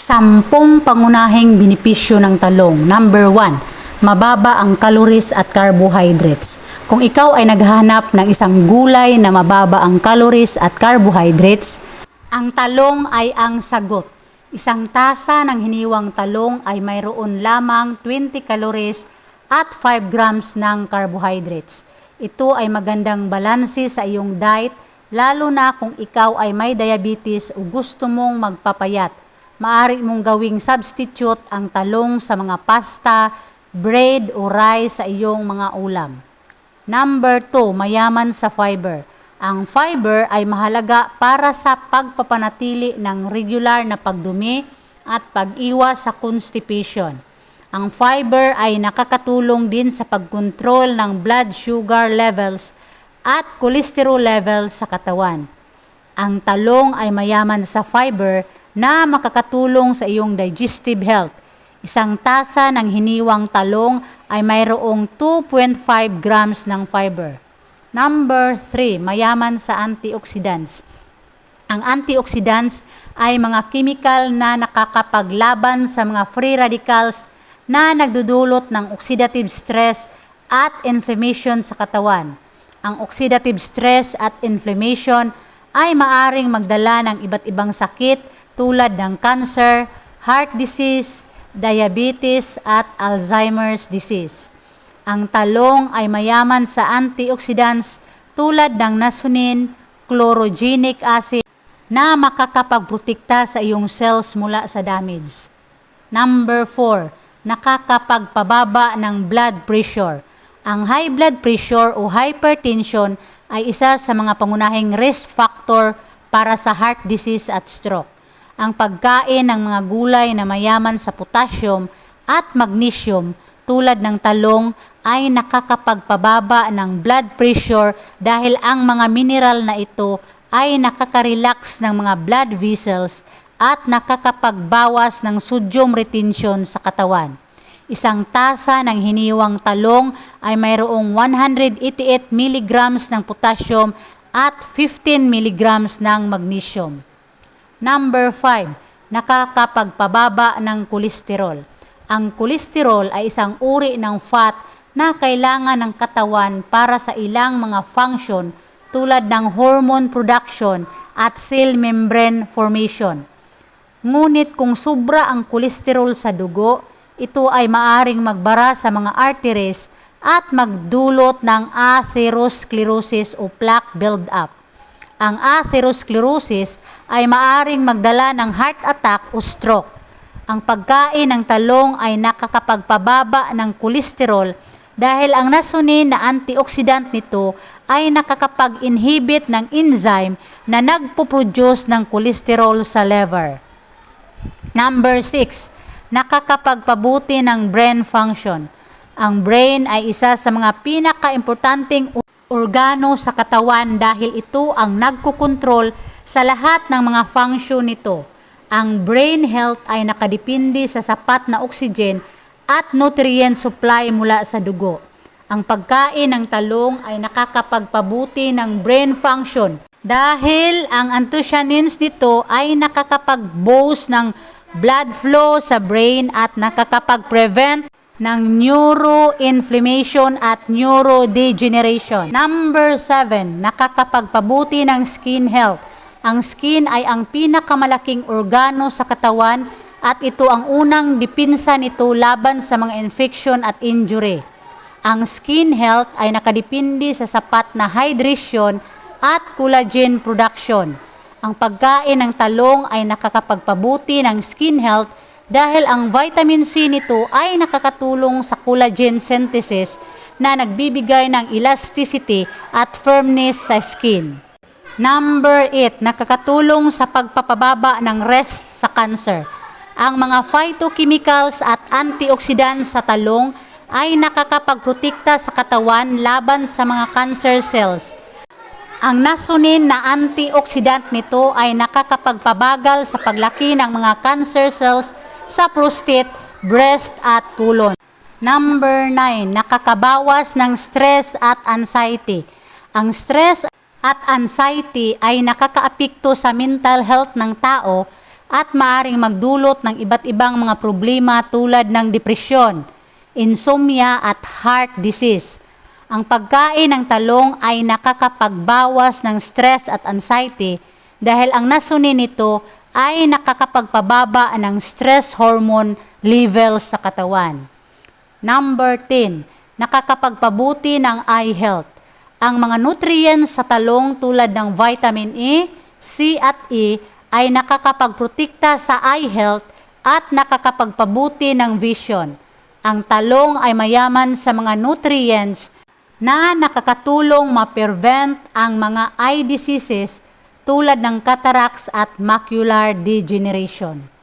10 pangunahing benepisyo ng talong. Number 1, mababa ang calories at carbohydrates. Kung ikaw ay naghahanap ng isang gulay na mababa ang calories at carbohydrates, ang talong ay ang sagot. Isang tasa ng hiniwang talong ay mayroon lamang 20 calories at 5 grams ng carbohydrates. Ito ay magandang balanse sa iyong diet, lalo na kung ikaw ay may diabetes o gusto mong magpapayat. Maaari mong gawing substitute ang talong sa mga pasta, bread o rice sa iyong mga ulam. Number 2, mayaman sa fiber. Ang fiber ay mahalaga para sa pagpapanatili ng regular na pagdumi at pag-iwas sa constipation. Ang fiber ay nakakatulong din sa pagkontrol ng blood sugar levels at cholesterol levels sa katawan. Ang talong ay mayaman sa fiber na makakatulong sa iyong digestive health. Isang tasa ng hiniwang talong ay mayroong 2.5 grams ng fiber. Number 3, mayaman sa antioxidants. Ang antioxidants ay mga chemical na nakakapaglaban sa mga free radicals na nagdudulot ng oxidative stress at inflammation sa katawan. Ang oxidative stress at inflammation ay maaring magdala ng iba't ibang sakit tulad ng cancer, heart disease, diabetes at Alzheimer's disease. Ang talong ay mayaman sa antioxidants tulad ng nasonin, chlorogenic acid na makakapagprotekta sa iyong cells mula sa damage. Number 4, nakakapagpababa ng blood pressure. Ang high blood pressure o hypertension ay isa sa mga pangunahing risk factor para sa heart disease at stroke. Ang pagkain ng mga gulay na mayaman sa potassium at magnesium tulad ng talong ay nakakapagpababa ng blood pressure dahil ang mga mineral na ito ay nakaka-relax ng mga blood vessels at nakakapagbawas ng sodium retention sa katawan. Isang tasa ng hiniwang talong ay mayroong 188 mg ng potassium at 15 mg ng magnesium. Number 5, nakakapagpababa ng kolesterol. Ang kolesterol ay isang uri ng fat na kailangan ng katawan para sa ilang mga function tulad ng hormone production at cell membrane formation. Ngunit kung sobra ang kolesterol sa dugo, ito ay maaring magbara sa mga arteries at magdulot ng atherosclerosis o plaque buildup. Ang atherosclerosis ay maaring magdala ng heart attack o stroke. Ang pagkain ng talong ay nakakapagpababa ng kolesterol dahil ang nasonin na antioxidant nito ay nakakapag-inhibit ng enzyme na nagpo-produce ng kolesterol sa liver. Number 6, nakakapagpabuti ng brain function. Ang brain ay isa sa mga pinaka-importanteng organo sa katawan dahil ito ang nagkukontrol sa lahat ng mga function nito. Ang brain health ay nakadepende sa sapat na oxygen at nutrient supply mula sa dugo. Ang pagkain ng talong ay nakakapagpabuti ng brain function dahil ang anthocyanins nito ay nakakapag-boost ng blood flow sa brain at nakakapag-prevent ng neuroinflammation at neurodegeneration. Number 7, nakakapagpabuti ng skin health. Ang skin ay ang pinakamalaking organo sa katawan at ito ang unang depensa nito laban sa mga infection at injury. Ang skin health ay nakadepende sa sapat na hydration at collagen production. Ang pagkain ng talong ay nakakapagpabuti ng skin health dahil ang vitamin C nito ay nakakatulong sa collagen synthesis na nagbibigay ng elasticity at firmness sa skin. Number 8, nakakatulong sa pagpapababa ng risk sa cancer. Ang mga phytochemicals at antioxidants sa talong ay nakakapagprotekta sa katawan laban sa mga cancer cells. Ang nasonin na antioxidant nito ay nakakapagpabagal sa paglaki ng mga cancer cells sa prostate, breast at colon. Number 9, nakakabawas ng stress at anxiety. Ang stress at anxiety ay nakakaapekto sa mental health ng tao at maaring magdulot ng iba't ibang mga problema tulad ng depresyon, insomnia at heart disease. Ang pagkain ng talong ay nakakapagbawas ng stress at anxiety dahil ang nasuni nito ay nakakapagpababa ng stress hormone levels sa katawan. Number 10, nakakapagpabuti ng eye health. Ang mga nutrients sa talong tulad ng vitamin E, C at E ay nakakapagprotekta sa eye health at nakakapagpabuti ng vision. Ang talong ay mayaman sa mga nutrients na nakakatulong ma-prevent ang mga eye diseases tulad ng cataracts at macular degeneration.